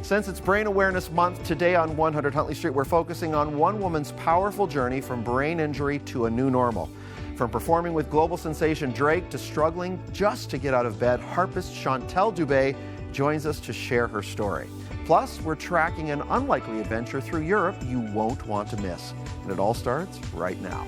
Since it's Brain Awareness Month, today on 100 Huntley Street, we're focusing on one woman's powerful journey from brain injury to a new normal. From performing with global sensation Drake to struggling just to get out of bed, harpist Chantal Dubé joins us to share her story. Plus, we're tracking an unlikely adventure through Europe you won't want to miss. And it all starts right now.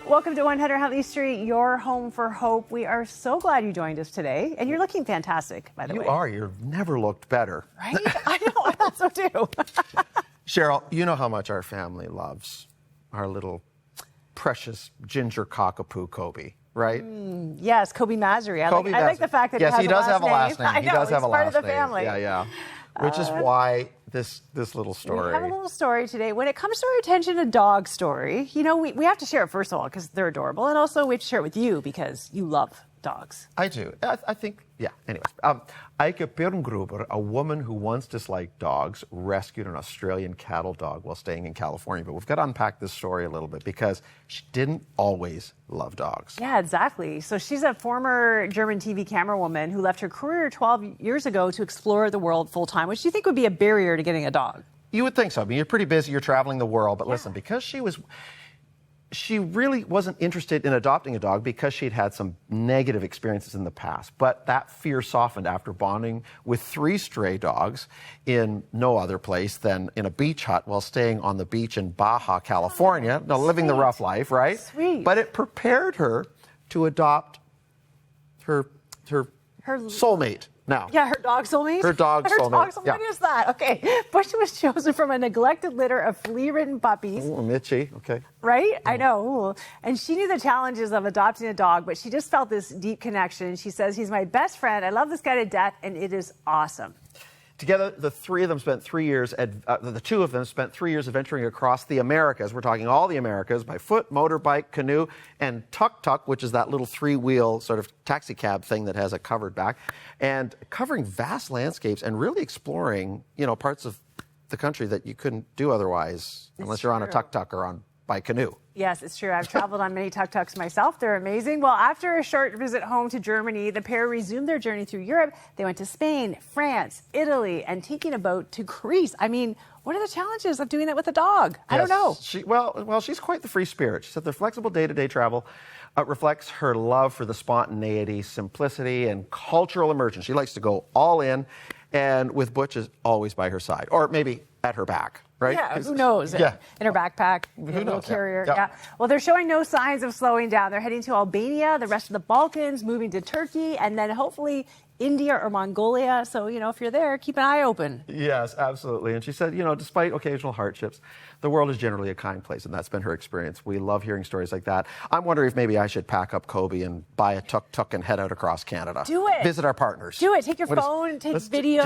Welcome to 100 Huntley Street, your home for hope. We are so glad you joined us today. And you're looking fantastic, by the way. You are. You've never looked better. Right? I know. I thought so too. Cheryl, you know how much our family loves our little precious ginger cockapoo Kobe, right? Yes, Kobe Masri. I like the fact that yes, he has a last name. I know, he does have a last name. He's part of the family. Yeah. Which is why this little story. We have a little story today. When it comes to our attention, a dog story, you know, we have to share it first of all because they're adorable, and also we have to share it with you because you love dogs. I do. I think, yeah. Anyways, Eike Birngruber, a woman who once disliked dogs, rescued an Australian cattle dog while staying in California. But we've got to unpack this story a little bit because she didn't always love dogs. Yeah, exactly. So she's a former German TV camerawoman who left her career 12 years ago to explore the world full time, which do you think would be a barrier to getting a dog? You would think so. I mean, you're pretty busy. You're traveling the world. But listen, because she really wasn't interested in adopting a dog because she'd had some negative experiences in the past. But that fear softened after bonding with 3 stray dogs in no other place than in a beach hut while staying on the beach in Baja, California. Now, living the rough life, right? Sweet. But it prepared her to adopt her soulmate. Now. Yeah, her dog soulmate? Her dog soulmate. Her dog soulmate, yeah. What is that? Okay. Bush was chosen from a neglected litter of flea-ridden puppies. Ooh, Mitchie, okay. Right? I know. Ooh. And she knew the challenges of adopting a dog, but she just felt this deep connection. She says, he's my best friend. I love this guy to death, and it is awesome. Together, the 3 of them spent 3 years, the 2 of them spent 3 years adventuring across the Americas. We're talking all the Americas, by foot, motorbike, canoe, and tuk-tuk, which is that little 3-wheel sort of taxi cab thing that has a covered back, and covering vast landscapes and really exploring, parts of the country that you couldn't do otherwise unless you're on a tuk-tuk or by canoe. Yes, it's true. I've traveled on many tuk-tuks myself. They're amazing. Well, after a short visit home to Germany, the pair resumed their journey through Europe. They went to Spain, France, Italy, and taking a boat to Greece. I mean, what are the challenges of doing that with a dog? I don't know. She's quite the free spirit. She said their flexible day-to-day travel reflects her love for the spontaneity, simplicity, and cultural immersion. She likes to go all in, and with Butch is always by her side, or maybe at her back. Right? Yeah, who knows? Yeah. In her backpack, in a little carrier. Yeah. Well, they're showing no signs of slowing down. They're heading to Albania, the rest of the Balkans, moving to Turkey, and then hopefully India or Mongolia. So, if you're there, keep an eye open. Yes, absolutely. And she said, despite occasional hardships, the world is generally a kind place, and that's been her experience. We love hearing stories like that. I'm wondering if maybe I should pack up Kobe and buy a tuk-tuk and head out across Canada. Do it. Visit our partners. Do it. Take your phone, take video.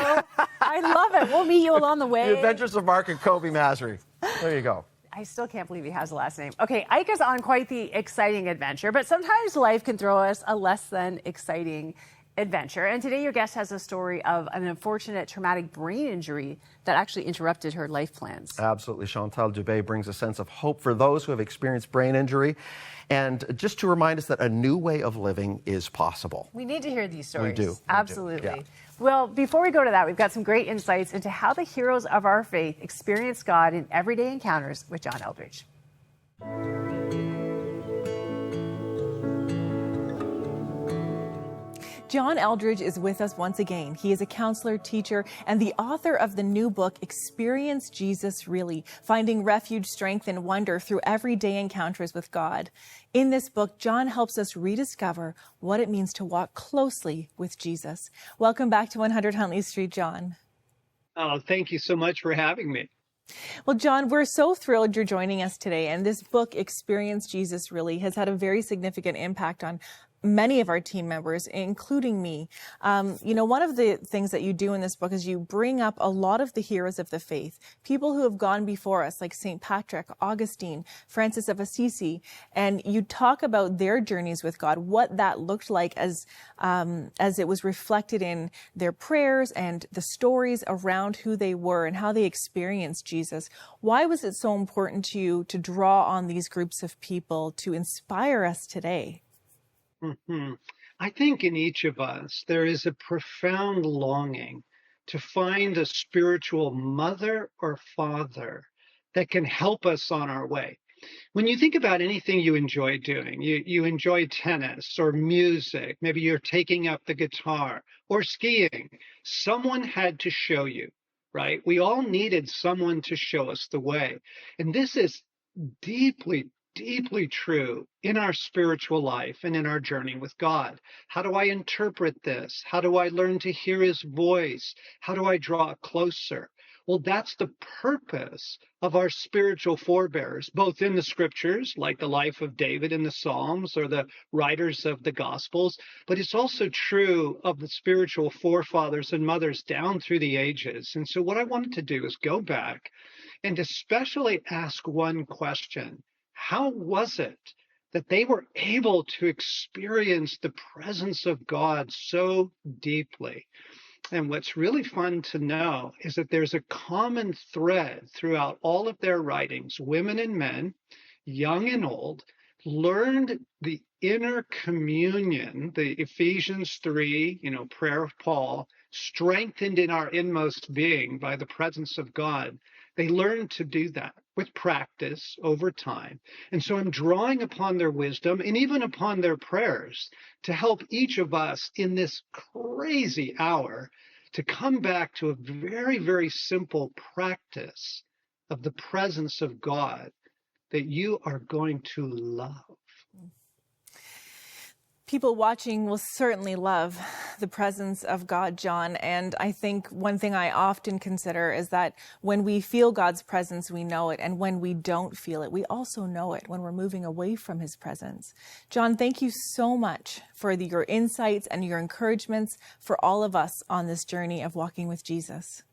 I love it. We'll meet you along the way. The Adventures of Mark and Kobe Masri. There you go. I still can't believe he has a last name. Okay, Ike is on quite the exciting adventure, but sometimes life can throw us a less than exciting adventure. And today your guest has a story of an unfortunate traumatic brain injury that actually interrupted her life plans. Absolutely. Chantal Dubé brings a sense of hope for those who have experienced brain injury, and just to remind us that a new way of living is possible. We need to hear these stories. We do. Absolutely. Yeah. Well, before we go to that, we've got some great insights into how the heroes of our faith experience God in everyday encounters with John Eldridge. John Eldridge is with us once again. He is a counselor, teacher, and the author of the new book, Experience Jesus Really, Finding Refuge, Strength, and Wonder Through Everyday Encounters with God. In this book, John helps us rediscover what it means to walk closely with Jesus. Welcome back to 100 Huntley Street, John. Oh, thank you so much for having me. Well, John, we're so thrilled you're joining us today. And this book, Experience Jesus Really, has had a very significant impact on many of our team members, including me. One of the things that you do in this book is you bring up a lot of the heroes of the faith, people who have gone before us, like St. Patrick, Augustine, Francis of Assisi, and you talk about their journeys with God, what that looked like as it was reflected in their prayers and the stories around who they were and how they experienced Jesus. Why was it so important to you to draw on these groups of people to inspire us today? Mm-hmm. I think in each of us, there is a profound longing to find a spiritual mother or father that can help us on our way. When you think about anything you enjoy doing, you enjoy tennis or music, maybe you're taking up the guitar or skiing, someone had to show you, right? We all needed someone to show us the way. And this is deeply, deeply true in our spiritual life and in our journey with God. How do I interpret this? How do I learn to hear his voice? How do I draw closer? Well, that's the purpose of our spiritual forebears, both in the scriptures, like the life of David in the Psalms or the writers of the Gospels, but it's also true of the spiritual forefathers and mothers down through the ages. And so what I wanted to do is go back and especially ask one question. How was it that they were able to experience the presence of God so deeply? And what's really fun to know is that there's a common thread throughout all of their writings. Women and men, young and old, learned the inner communion, the Ephesians 3, prayer of Paul, strengthened in our inmost being by the presence of God. They learned to do that with practice over time. And so I'm drawing upon their wisdom and even upon their prayers to help each of us in this crazy hour to come back to a very, very simple practice of the presence of God that you are going to love. People watching will certainly love the presence of God, John. And I think one thing I often consider is that when we feel God's presence, we know it. And when we don't feel it, we also know it when we're moving away from his presence. John, thank you so much for your insights and your encouragements for all of us on this journey of walking with Jesus.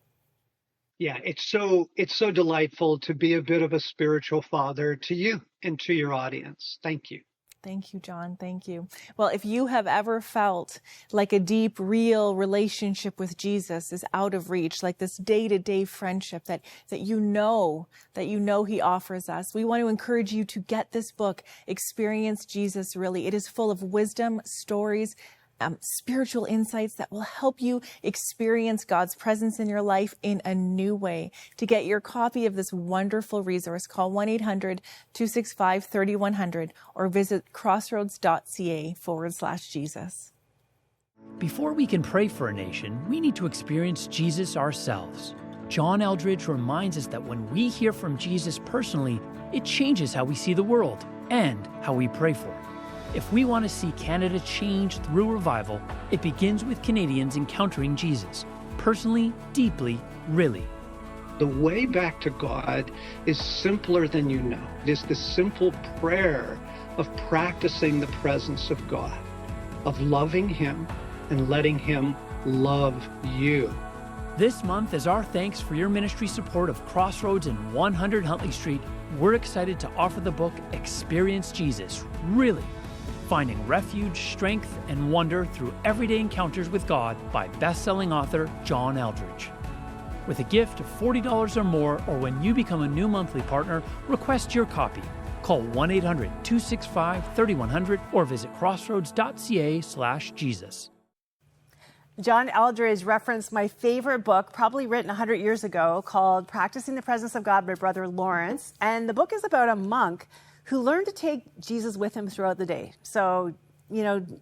Yeah, it's so delightful to be a bit of a spiritual father to you and to your audience. Thank you. Thank you, John. Thank you. Well, if you have ever felt like a deep, real relationship with Jesus is out of reach, like this day-to-day friendship that you know he offers us, we want to encourage you to get this book, Experience Jesus Really. It is full of wisdom, stories, spiritual insights that will help you experience God's presence in your life in a new way. To get your copy of this wonderful resource, call 1-800-265-3100 or visit crossroads.ca/Jesus. Before we can pray for a nation, we need to experience Jesus ourselves. John Eldredge reminds us that when we hear from Jesus personally, it changes how we see the world and how we pray for it. If we want to see Canada change through revival, it begins with Canadians encountering Jesus, personally, deeply, really. The way back to God is simpler than you know. It is the simple prayer of practicing the presence of God, of loving him and letting him love you. This month, as our thanks for your ministry support of Crossroads and 100 Huntley Street, we're excited to offer the book Experience Jesus Really, Finding Refuge, Strength, and Wonder Through Everyday Encounters with God by best-selling author John Eldredge. With a gift of $40 or more, or when you become a new monthly partner, request your copy. Call 1-800-265-3100 or visit crossroads.ca/Jesus. John Eldredge referenced my favorite book, probably written 100 years ago, called Practicing the Presence of God by Brother Lawrence. And the book is about a monk who learned to take Jesus with him throughout the day. So,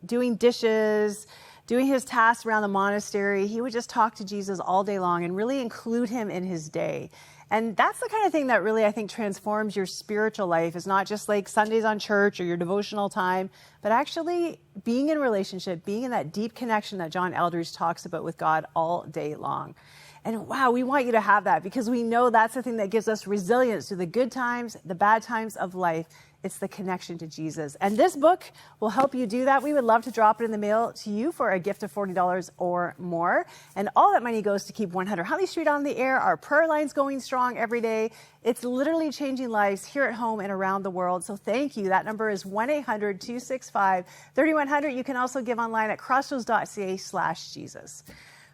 doing dishes, doing his tasks around the monastery, he would just talk to Jesus all day long and really include him in his day. And that's the kind of thing that really, I think, transforms your spiritual life. It's not just like Sundays on church or your devotional time, but actually being in a relationship, being in that deep connection that John Eldredge talks about with God all day long. And wow, we want you to have that because we know that's the thing that gives us resilience through the good times, the bad times of life. It's the connection to Jesus. And this book will help you do that. We would love to drop it in the mail to you for a gift of $40 or more. And all that money goes to keep 100 Huntley Street on the air. Our prayer line's going strong every day. It's literally changing lives here at home and around the world. So thank you. That number is 1-800-265-3100. You can also give online at crossroads.ca/Jesus.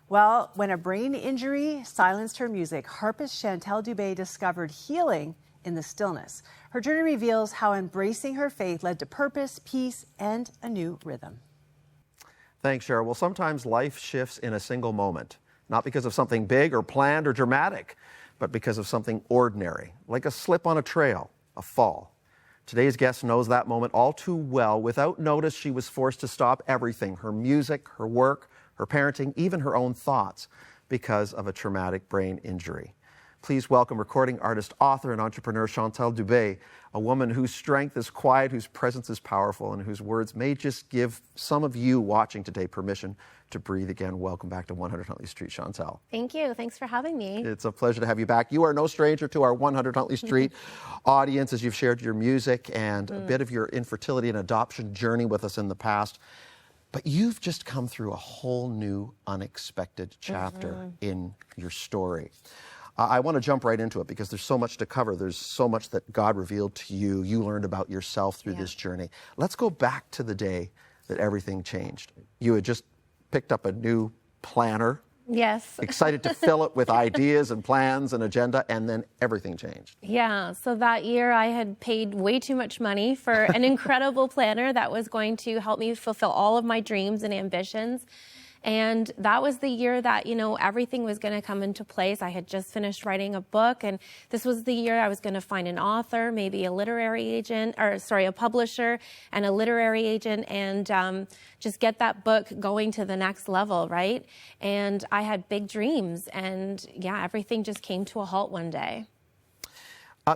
Well, when a brain injury silenced her music, harpist Chantal Dubé discovered healing in the stillness. Her journey reveals how embracing her faith led to purpose, peace, and a new rhythm. Thanks, Cheryl. Well, sometimes life shifts in a single moment, not because of something big or planned or dramatic, but because of something ordinary, like a slip on a trail, a fall. Today's guest knows that moment all too well. Without notice, she was forced to stop everything, her music, her work, her parenting, even her own thoughts, because of a traumatic brain injury. Please welcome recording artist, author, and entrepreneur Chantal Dubé, a woman whose strength is quiet, whose presence is powerful, and whose words may just give some of you watching today permission to breathe again. Welcome back to 100 Huntley Street, Chantal. Thank you. Thanks for having me. It's a pleasure to have you back. You are no stranger to our 100 Huntley Street audience, as you've shared your music and a bit of your infertility and adoption journey with us in the past. But you've just come through a whole new, unexpected chapter in your story. I want to jump right into it because there's so much to cover. There's so much that God revealed to you. You learned about yourself through this journey. Let's go back to the day that everything changed. You had just picked up a new planner. Yes. Excited to fill it with ideas and plans and agenda, and then everything changed. Yeah. So that year I had paid way too much money for an incredible planner that was going to help me fulfill all of my dreams and ambitions. And that was the year that, everything was going to come into place. I had just finished writing a book, and this was the year I was going to find an author, maybe a publisher and a literary agent, and just get that book going to the next level, right? And I had big dreams, and everything just came to a halt one day.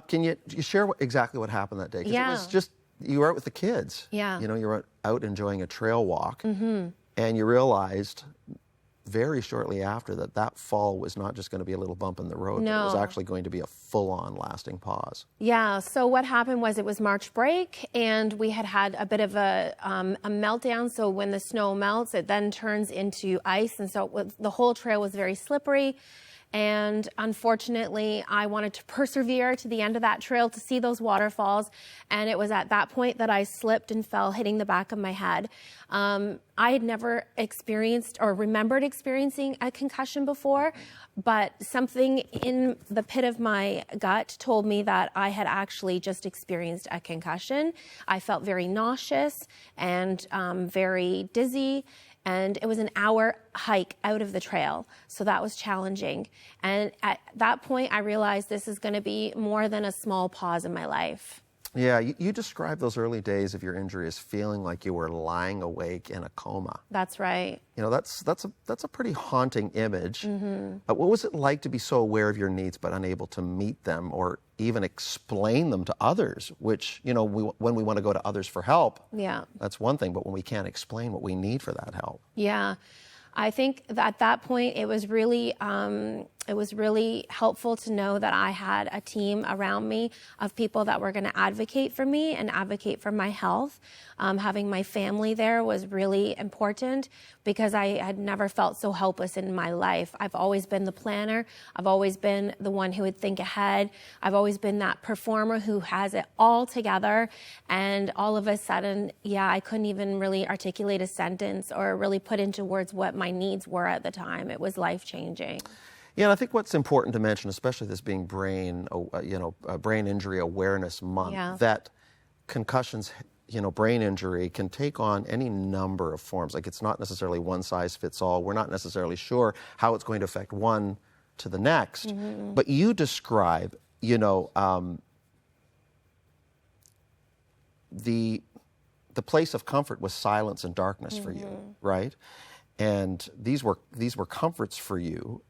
Can you share exactly what happened that day? 'Cause it was just, you were out with the kids. Yeah. You were out enjoying a trail walk. And you realized very shortly after that fall was not just going to be a little bump in the road, but it was actually going to be a full-on lasting pause. Yeah, so what happened was it was March break, and we had a bit of a meltdown. So when the snow melts, it then turns into ice, and so the whole trail was very slippery. And unfortunately, I wanted to persevere to the end of that trail to see those waterfalls. And it was at that point that I slipped and fell, hitting the back of my head. I had never experienced or remembered experiencing a concussion before, but something in the pit of my gut told me that I had actually just experienced a concussion. I felt very nauseous and very dizzy. And it was an hour hike out of the trail. So that was challenging. And at that point, I realized this is going to be more than a small pause in my life. Yeah, you described those early days of your injury as feeling like you were lying awake in a coma. That's right. That's a pretty haunting image. What was it like to be so aware of your needs but unable to meet them or even explain them to others, which, when we want to go to others for help, that's one thing, but when we can't explain what we need for that help. Yeah. I think that at that point, it was really helpful to know that I had a team around me of people that were going to advocate for me and advocate for my health. Having my family there was really important because I had never felt so helpless in my life. I've always been the planner. I've always been the one who would think ahead. I've always been that performer who has it all together. And all of a sudden, I couldn't even really articulate a sentence or really put into words what my needs were at the time. It was life-changing. Yeah, and I think what's important to mention, especially this being Brain Injury Awareness Month, that concussions, brain injury can take on any number of forms. Like, it's not necessarily one size fits all. We're not necessarily sure how it's going to affect one to the next. But you describe, the place of comfort was silence and darkness for you, right? And these were comforts for you,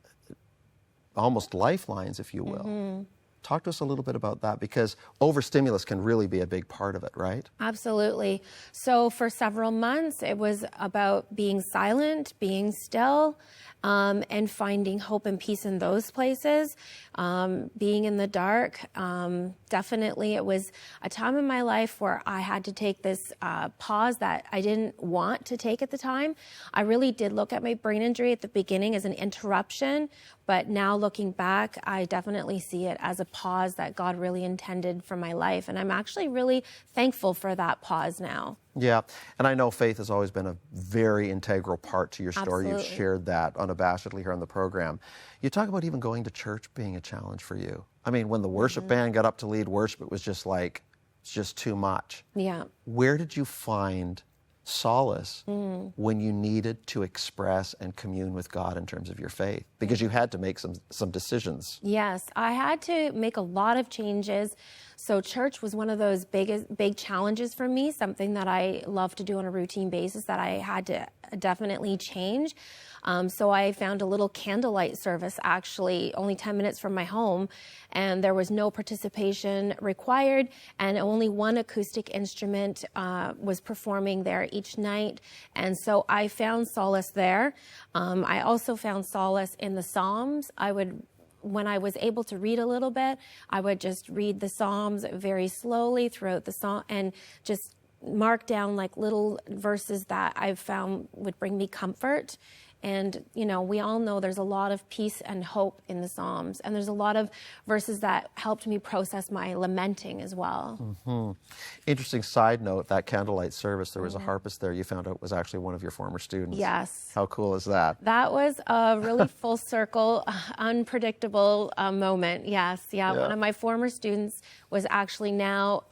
almost lifelines, if you will. Talk to us a little bit about that, because overstimulus can really be a big part of it, right? Absolutely. So for several months, it was about being silent, being still, and finding hope and peace in those places. Being in the dark, definitely it was a time in my life where I had to take this pause that I didn't want to take at the time. I really did look at my brain injury at the beginning as an interruption, but now looking back, I definitely see it as a pause that God really intended for my life. And I'm actually really thankful for that pause now. Yeah, and I know faith has always been a very integral part to your story. Absolutely. You've shared that unabashedly here on the program. You talk about even going to church being a challenge for you. I mean, when the worship band got up to lead worship, it was just like, it's just too much. Yeah. Where did you find solace when you needed to express and commune with God in terms of your faith? Because you had to make some decisions. Yes, I had to make a lot of changes. So church was one of those big challenges for me, something that I love to do on a routine basis that I had to definitely change. So I found a little candlelight service, actually only 10 minutes from my home, and there was no participation required, and only one acoustic instrument was performing there each night. And so I found solace there. I also found solace in the Psalms. When I was able to read a little bit, I would just read the Psalms very slowly throughout the song and just mark down like little verses that I found would bring me comfort. And, we all know there's a lot of peace and hope in the Psalms. And there's a lot of verses that helped me process my lamenting as well. Mm-hmm. Interesting side note, that candlelight service, there was a harpist there you found out was actually one of your former students. Yes. How cool is that? That was a really full circle, unpredictable moment. Yes. Yeah. One of my former students was actually now,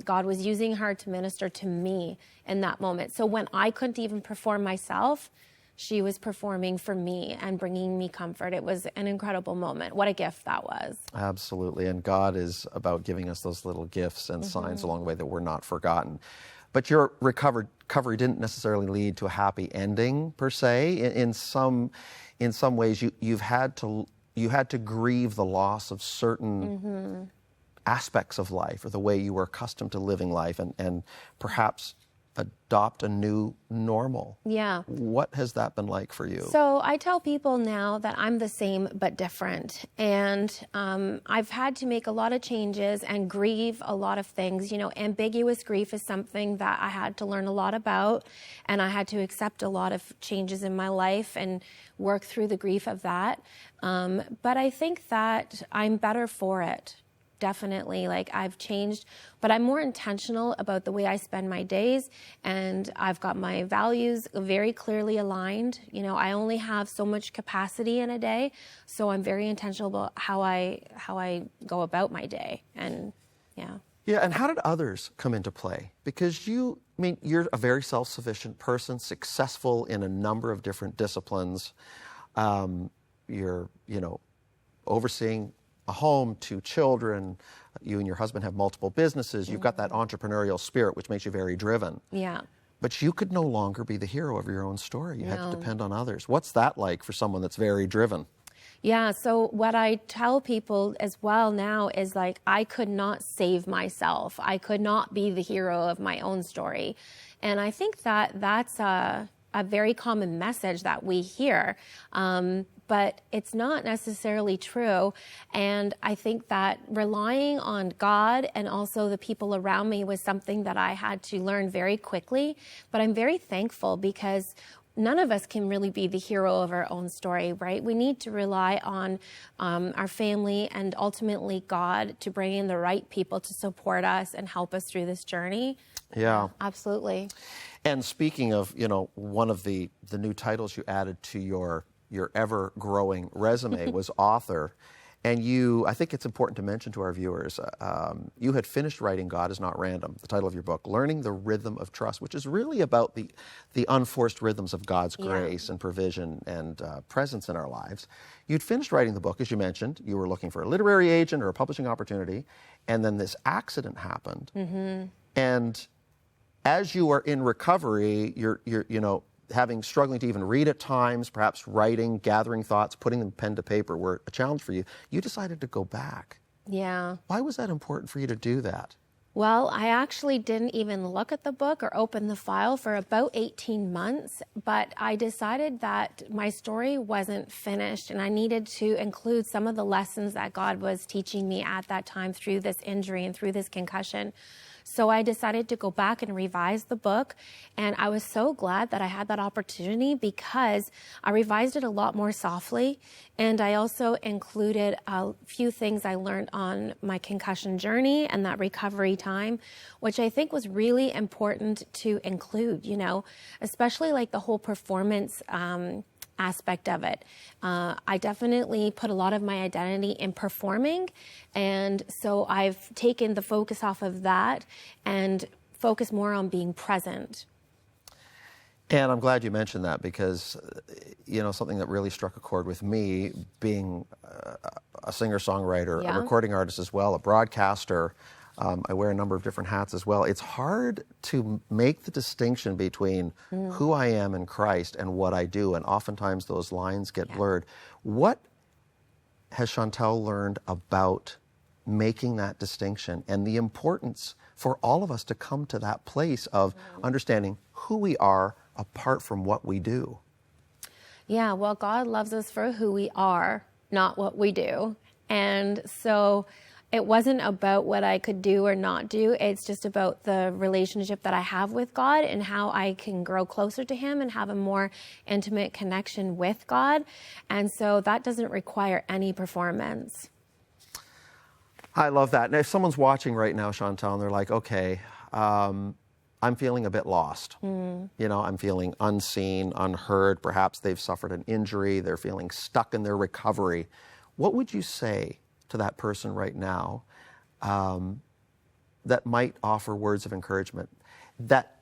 God was using her to minister to me in that moment. So when I couldn't even perform myself, she was performing for me and bringing me comfort. It was an incredible moment. What a gift that was. Absolutely. And God is about giving us those little gifts and signs along the way that we're not forgotten. But your recovery didn't necessarily lead to a happy ending, per se. In some ways, you had to grieve the loss of certain aspects of life or the way you were accustomed to living life and perhaps adopt a new normal. Yeah. What has that been like for you? So I tell people now that I'm the same but different. And I've had to make a lot of changes and grieve a lot of things. Ambiguous grief is something that I had to learn a lot about. And I had to accept a lot of changes in my life and work through the grief of that. But I think that I'm better for it. Definitely, I've changed, but I'm more intentional about the way I spend my days, and I've got my values very clearly aligned. I only have so much capacity in a day, so I'm very intentional about how I go about my day, and yeah. Yeah, and how did others come into play? Because you're a very self-sufficient person, successful in a number of different disciplines. You're, overseeing a home, 2 children, you and your husband have multiple businesses, you've got that entrepreneurial spirit which makes you very driven. Yeah. But you could no longer be the hero of your own story. You had to depend on others. What's that like for someone that's very driven? Yeah, so what I tell people as well now is I could not save myself. I could not be the hero of my own story. And I think that that's a very common message that we hear. But it's not necessarily true. And I think that relying on God and also the people around me was something that I had to learn very quickly. But I'm very thankful because none of us can really be the hero of our own story, right? We need to rely on our family and ultimately God to bring in the right people to support us and help us through this journey. Yeah. Absolutely. And speaking of, one of the new titles you added to your ever-growing resume was author. And I think it's important to mention to our viewers, you had finished writing God is Not Random, the title of your book, Learning the Rhythm of Trust, which is really about the unforced rhythms of God's grace and provision and presence in our lives. You'd finished writing the book, as you mentioned. You were looking for a literary agent or a publishing opportunity, and then this accident happened. And as you are in recovery, you're struggling to even read at times, perhaps writing, gathering thoughts, putting them pen to paper were a challenge for you. You decided to go back. Yeah. Why was that important for you to do that? Well, I actually didn't even look at the book or open the file for about 18 months, but I decided that my story wasn't finished and I needed to include some of the lessons that God was teaching me at that time through this injury and through this concussion. So I decided to go back and revise the book, and I was so glad that I had that opportunity because I revised it a lot more softly, and I also included a few things I learned on my concussion journey and that recovery time, which I think was really important to include, especially the whole performance aspect of it. I definitely put a lot of my identity in performing, and so I've taken the focus off of that and focus more on being present. And I'm glad you mentioned that because, something that really struck a chord with me, being a singer-songwriter, a recording artist as well, a broadcaster, I wear a number of different hats as well. It's hard to make the distinction between who I am in Christ and what I do, and oftentimes those lines get blurred. What has Chantal learned about making that distinction and the importance for all of us to come to that place of understanding who we are apart from what we do? Yeah, well, God loves us for who we are, not what we do. And so it wasn't about what I could do or not do. It's just about the relationship that I have with God and how I can grow closer to Him and have a more intimate connection with God. And so that doesn't require any performance. I love that. And if someone's watching right now, Chantal, and they're like, okay, I'm feeling a bit lost. I'm feeling unseen, unheard. Perhaps they've suffered an injury. They're feeling stuck in their recovery. What would you say to that person right now that might offer words of encouragement that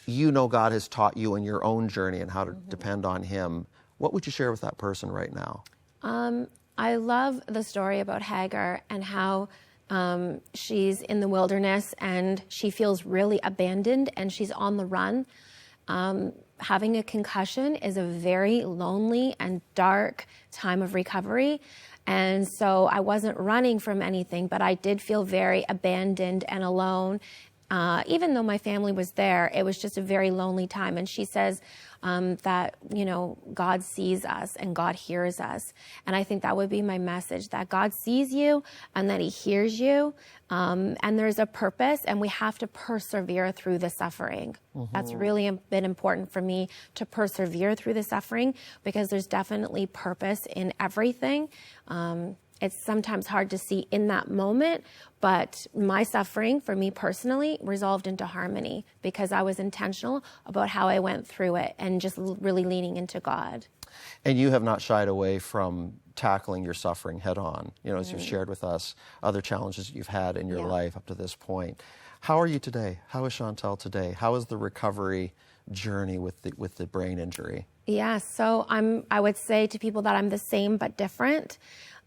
God has taught you in your own journey and how to depend on Him? What would you share with that person right now? I love the story about Hagar and how she's in the wilderness and she feels really abandoned and she's on the run. Having a concussion is a very lonely and dark time of recovery. And so I wasn't running from anything, but I did feel very abandoned and alone. Even though my family was there, it was just a very lonely time. And she says that, God sees us and God hears us. And I think that would be my message, that God sees you and that He hears you. And there's a purpose, and we have to persevere through the suffering. That's really been important for me, to persevere through the suffering, because there's definitely purpose in everything. It's sometimes hard to see in that moment, but my suffering, for me personally, resolved into harmony because I was intentional about how I went through it and just really leaning into God. And you have not shied away from tackling your suffering head on, as you've shared with us other challenges you've had in your life up to this point. How are you today? How is Chantal today? How is the recovery journey with the brain injury? Yeah, so I would say to people that I'm the same but different.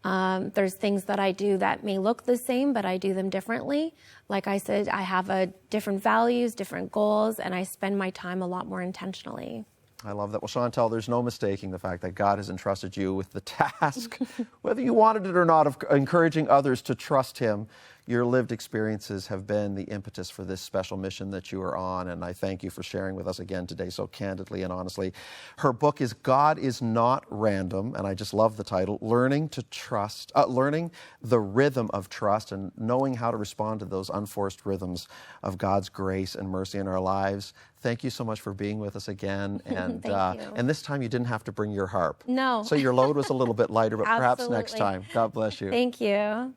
There's things that I do that may look the same, but I do them differently. Like I said, I have different values, different goals, and I spend my time a lot more intentionally. I love that. Well, Chantal, there's no mistaking the fact that God has entrusted you with the task, whether you wanted it or not, of encouraging others to trust Him. Your lived experiences have been the impetus for this special mission that you are on, and I thank you for sharing with us again today so candidly and honestly. Her book is God is Not Random, and I just love the title, Learning the Rhythm of Trust and Knowing How to Respond to Those Unforced Rhythms of God's Grace and Mercy in our lives. Thank you so much for being with us again. And and this time you didn't have to bring your harp. No. So your load was a little bit lighter, but perhaps next time. God bless you. Thank you.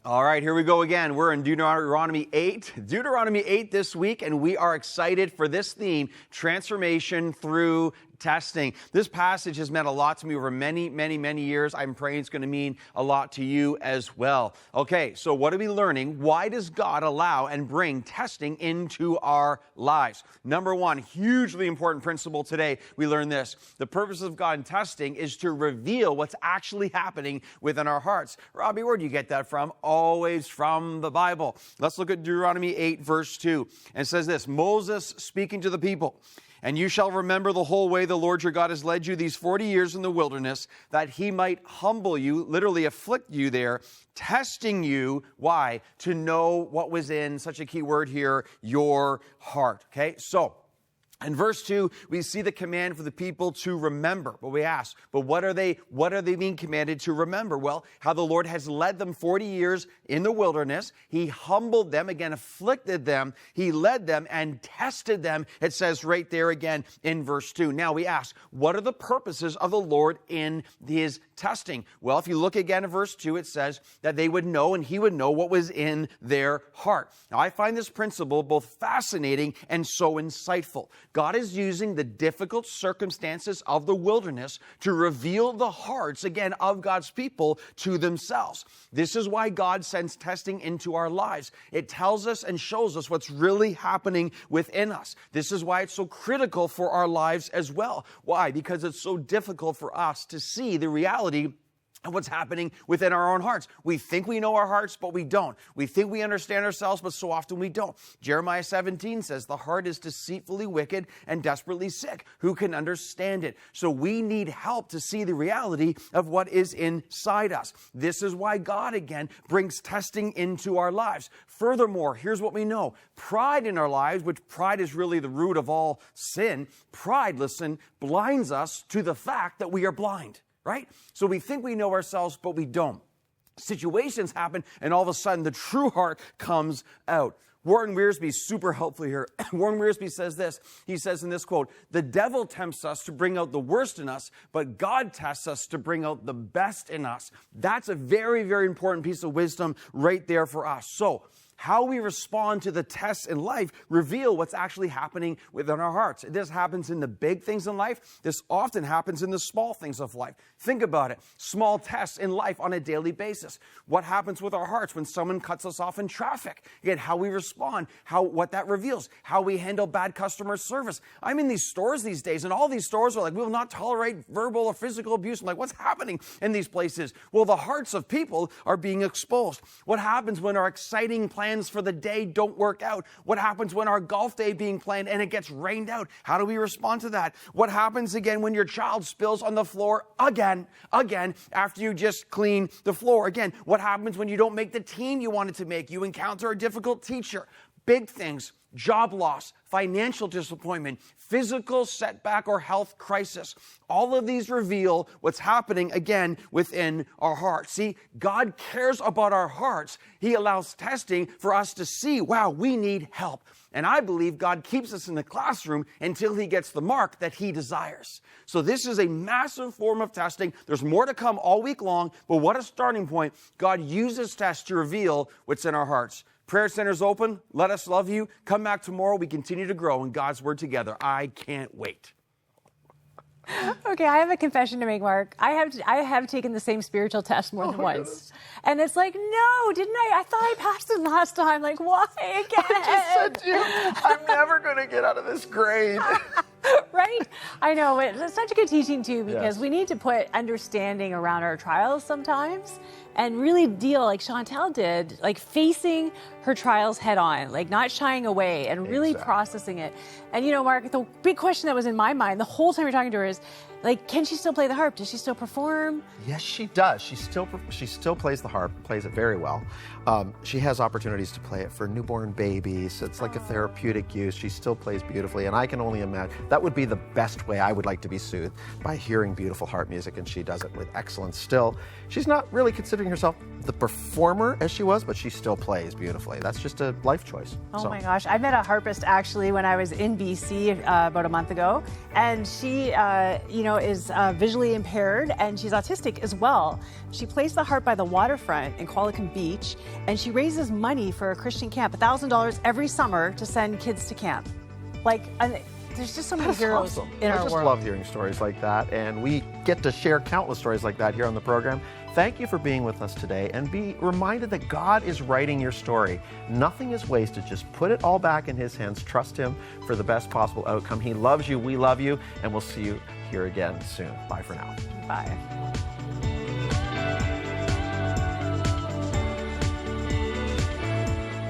All right, here we go again. We're in Deuteronomy 8. Deuteronomy 8 this week, and we are excited for this theme, transformation through testing. This passage has meant a lot to me over many, many, many years. I'm praying it's going to mean a lot to you as well. Okay, so what are we learning? Why does God allow and bring testing into our lives? Number one, hugely important principle today, we learn this. The purpose of God in testing is to reveal what's actually happening within our hearts. Robbie, where do you get that from? Always from the Bible. Let's look at Deuteronomy 8, verse 2. And it says this, Moses speaking to the people, and you shall remember the whole way the Lord your God has led you these 40 years in the wilderness, that He might humble you, literally afflict you there, testing you. Why? To know what was in, such a key word here, your heart. Okay, so In verse 2, we see the command for the people to remember. But we ask, but what are they being commanded to remember? Well, how the Lord has led them 40 years in the wilderness. He humbled them, again, afflicted them. He led them and tested them. It says right there again in verse 2. Now we ask, what are the purposes of the Lord in his testing? Well, if you look again at verse 2, it says that they would know and he would know what was in their heart. Now, I find this principle both fascinating and so insightful. God is using the difficult circumstances of the wilderness to reveal the hearts, again, of God's people to themselves. This is why God sends testing into our lives. It tells us and shows us what's really happening within us. This is why it's so critical for our lives as well. Why? Because it's so difficult for us to see the reality and what's happening within our own hearts. We think we know our hearts, but we don't. We think we understand ourselves, but so often we don't. Jeremiah 17 says, the heart is deceitfully wicked and desperately sick. Who can understand it? So we need help to see the reality of what is inside us. This is why God, again, brings testing into our lives. Furthermore, here's what we know. Pride in our lives, which pride is really the root of all sin, pride, listen, blinds us to the fact that we are blind. Right? So we think we know ourselves, but we don't. Situations happen, and all of a sudden, the true heart comes out. Warren Wiersbe's super helpful here. Warren Wiersbe says this. He says in this quote, the devil tempts us to bring out the worst in us, but God tests us to bring out the best in us. That's a very, very important piece of wisdom right there for us. So, how we respond to the tests in life reveal what's actually happening within our hearts. This happens in the big things in life. This often happens in the small things of life. Think about it. Small tests in life on a daily basis. What happens with our hearts when someone cuts us off in traffic? Again, how we respond, what that reveals, how we handle bad customer service. I'm in these stores these days, and all these stores are like, we will not tolerate verbal or physical abuse. I'm like, what's happening in these places? Well, the hearts of people are being exposed. What happens when our exciting plans for the day don't work out? What happens when our golf day being planned and it gets rained out? How do we respond to that? What happens again when your child spills on the floor again after you just clean the floor? Again, what happens when you don't make the team you wanted to make? You encounter a difficult teacher. Big things, job loss, financial disappointment, physical setback or health crisis. All of these reveal what's happening, again, within our hearts. See, God cares about our hearts. He allows testing for us to see, wow, we need help. And I believe God keeps us in the classroom until he gets the mark that he desires. So this is a massive form of testing. There's more to come all week long, but what a starting point. God uses tests to reveal what's in our hearts. Prayer Center's open. Let us love you. Come back tomorrow. We continue to grow in God's Word together. I can't wait. Okay, I have a confession to make, Mark. I have taken the same spiritual test more than once. And it's like, no, didn't I? I thought I passed it last time. Like, why again? I just said to you, I'm never going to get out of this grade. Right? I know. It's such a good teaching, too, because Yes. we need to put understanding around our trials sometimes and really deal, like Chantel did, like facing her trials head on, like not shying away and really processing it. And, you know, Mark, the big question that was in my mind the whole time you're talking to her is, like, can she still play the harp? Does she still perform? Yes, she does. She still plays the harp, plays it very well. She has opportunities to play it for newborn babies. It's like a therapeutic use. She still plays beautifully, and I can only imagine that would be the best way I would like to be soothed, by hearing beautiful harp music, and she does it with excellence still. She's not really considering herself the performer as she was, but she still plays beautifully. That's just a life choice. Oh my gosh. I met a harpist actually when I was in BC about a month ago. And she, is visually impaired and she's autistic as well. She plays the harp by the waterfront in Qualicum Beach. And she raises money for a Christian camp, $1,000 every summer to send kids to camp. There's just so many heroes in our world. I just love hearing stories like that. And we get to share countless stories like that here on the program. Thank you for being with us today, and be reminded that God is writing your story. Nothing is wasted. Just put it all back in his hands. Trust him for the best possible outcome. He loves you. We love you. And we'll see you here again soon. Bye for now. Bye.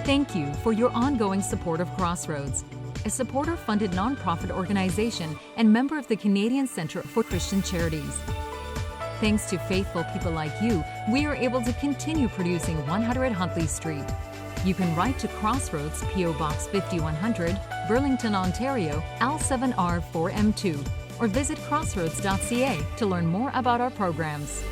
Thank you for your ongoing support of Crossroads, a supporter-funded nonprofit organization and member of the Canadian Centre for Christian Charities. Thanks to faithful people like you, we are able to continue producing 100 Huntley Street. You can write to Crossroads, P.O. Box 5100, Burlington, Ontario, L7R4M2, or visit crossroads.ca to learn more about our programs.